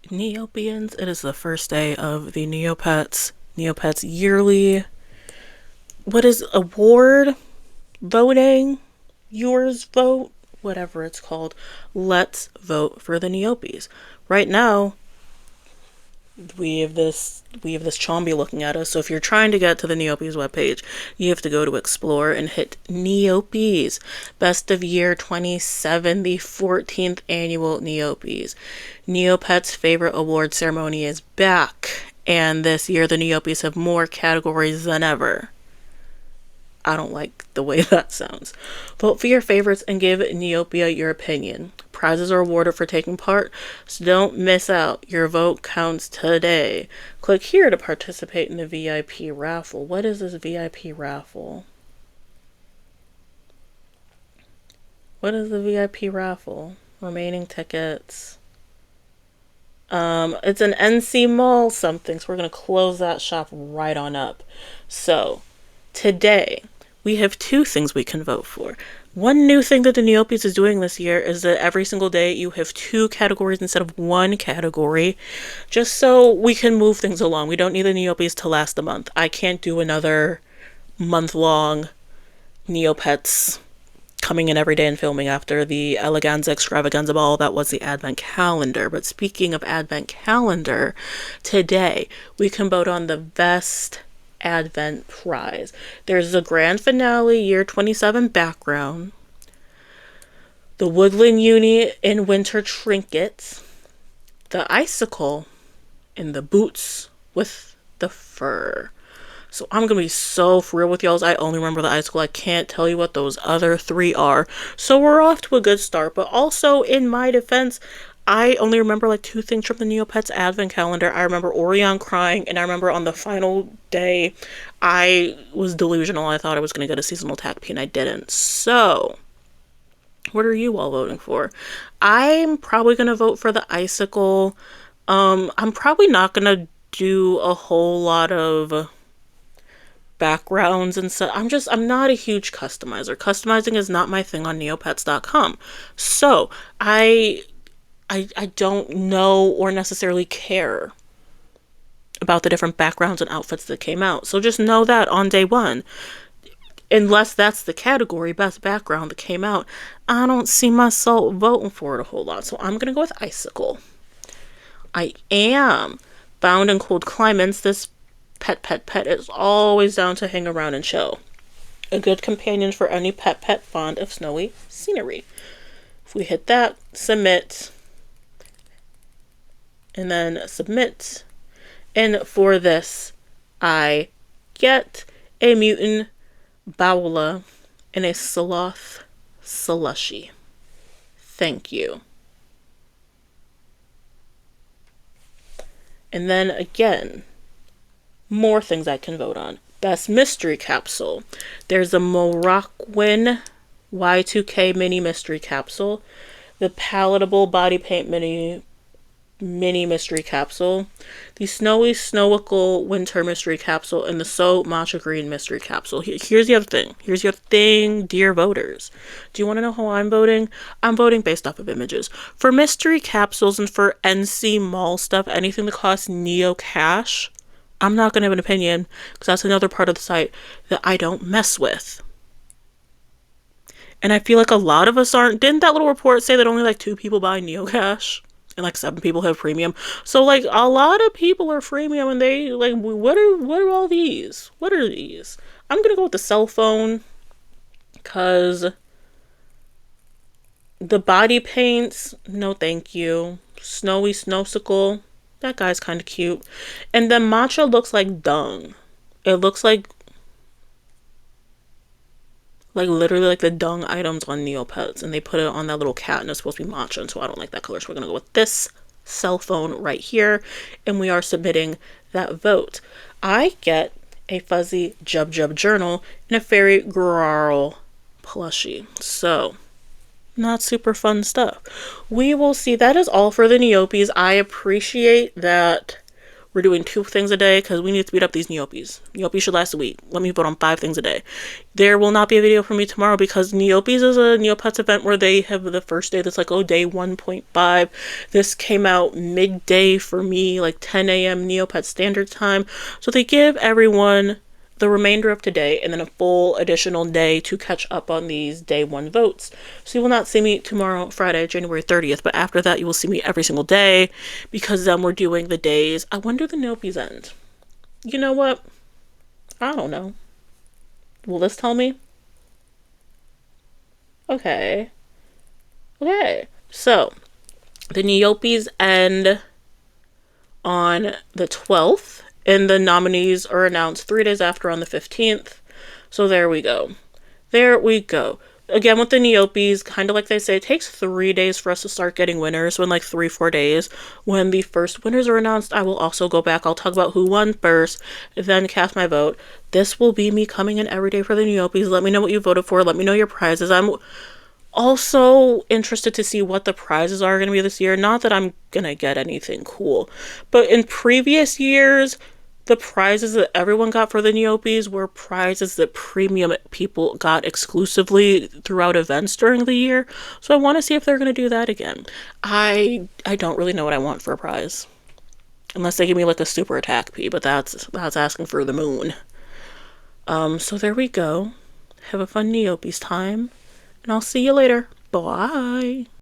Neopians, it is the first day of the Neopets yearly, what is award voting, yours vote, whatever it's called. Let's vote for the Neopies. Right now, we have this chombie looking at us. So if you're trying to get to the Neopies webpage, you have to go to explore and hit Neopies Best of Year 27, the 14th annual Neopies. Neopets favorite award ceremony is back, and this year the Neopies have more categories than ever. I don't like the way that sounds. Vote for your favorites and give Neopia your opinion. Prizes are awarded for taking part, so don't miss out. Your vote counts today. Click here to participate in the VIP raffle. What is this VIP raffle? What is the VIP raffle? Remaining tickets. It's an NC Mall something, so we're going to close that shop right on up. So, today, we have two things we can vote for. One new thing that the Neopies is doing this year is that every single day you have two categories instead of one category, just so we can move things along. We don't need the Neopies to last a month. I can't do another month-long Neopets coming in every day and filming after the Eleganza Extravaganza Ball. That was the Advent Calendar. But speaking of Advent Calendar, today we can vote on the best Advent prize. There's the grand finale year 27 background, the woodland uni in winter trinkets, the icicle, and the boots with the fur. So I'm gonna be so for real with y'all. I only remember the icicle. I can't tell you what those other three are. So we're off to a good start. But also, in my defense, I only remember like two things from the Neopets Advent Calendar. I remember Orion crying, and I remember on the final day, I was delusional. I thought I was going to get a seasonal TACP, and I didn't. So, what are you all voting for? I'm probably going to vote for the icicle. I'm probably not going to do a whole lot of backgrounds and stuff. I'm not a huge customizer. Customizing is not my thing on neopets.com. So, I don't know or necessarily care about the different backgrounds and outfits that came out. So just know that on day one, unless that's the category, best background that came out, I don't see myself voting for it a whole lot. So I'm going to go with Icicle. I am bound in cold climates. This pet is always down to hang around and chill. A good companion for any pet fond of snowy scenery. If we hit that, submit, and then submit. And for this, I get a mutant Bowla and a sloth slushy. Thank you. And then again, more things I can vote on. Best mystery capsule. There's a Moroccan Y2K mini mystery capsule, the palatable body paint mini mystery capsule, the snowy snowical winter mystery capsule, and the so matcha green mystery capsule. Here's the other thing. Here's your thing, dear voters. Do you want to know how I'm voting? I'm voting based off of images. For mystery capsules and for NC Mall stuff, anything that costs Neo cash, I'm not going to have an opinion because that's another part of the site that I don't mess with. And I feel like a lot of us aren't. Didn't that little report say that only like 2 people buy Neocash? And like 7 people have premium. So like a lot of people are freemium, and they like, what are all these? What are these? I'm gonna go with the cell phone, cause the body paints, no thank you. Snowy snowsicle, that guy's kind of cute. And the matcha looks like dung. It looks like literally like the dung items on Neopets, and they put it on that little cat, and it's supposed to be matcha, and so I don't like that color, so we're gonna go with this cell phone right here, and we are submitting that vote. I get a fuzzy Jub journal and a fairy Grarl plushie, so not super fun stuff. We will see. That is all for the Neopies. I appreciate that We're doing 2 things a day because we need to speed up these Neopies. Neopies should last a week. Let me vote on 5 things a day. There will not be a video from me tomorrow because Neopies is a Neopets event where they have the first day that's like, oh, day 1.5. This came out midday for me, like 10 a.m. Neopets Standard Time. So they give everyone the remainder of today and then a full additional day to catch up on these day 1 votes. So you will not see me tomorrow, Friday, January 30th, but after that you will see me every single day because then we're doing the days. I wonder the Neopies end. You know what? I don't know. Will this tell me? Okay. Okay. So, the Neopies end on the 12th. And the nominees are announced 3 days after on the 15th. So there we go. There we go. Again, with the Neopies, kind of like they say, it takes 3 days for us to start getting winners. So in like 3-4 days, when the first winners are announced, I will also go back. I'll talk about who won first, then cast my vote. This will be me coming in every day for the Neopies. Let me know what you voted for. Let me know your prizes. I'm also interested to see what the prizes are going to be this year. Not that I'm going to get anything cool, but in previous years, the prizes that everyone got for the Neopies were prizes that premium people got exclusively throughout events during the year. So I want to see if they're going to do that again. I don't really know what I want for a prize. Unless they give me like a super attack P, but that's asking for the moon. So there we go. Have a fun Neopies time. And I'll see you later. Bye.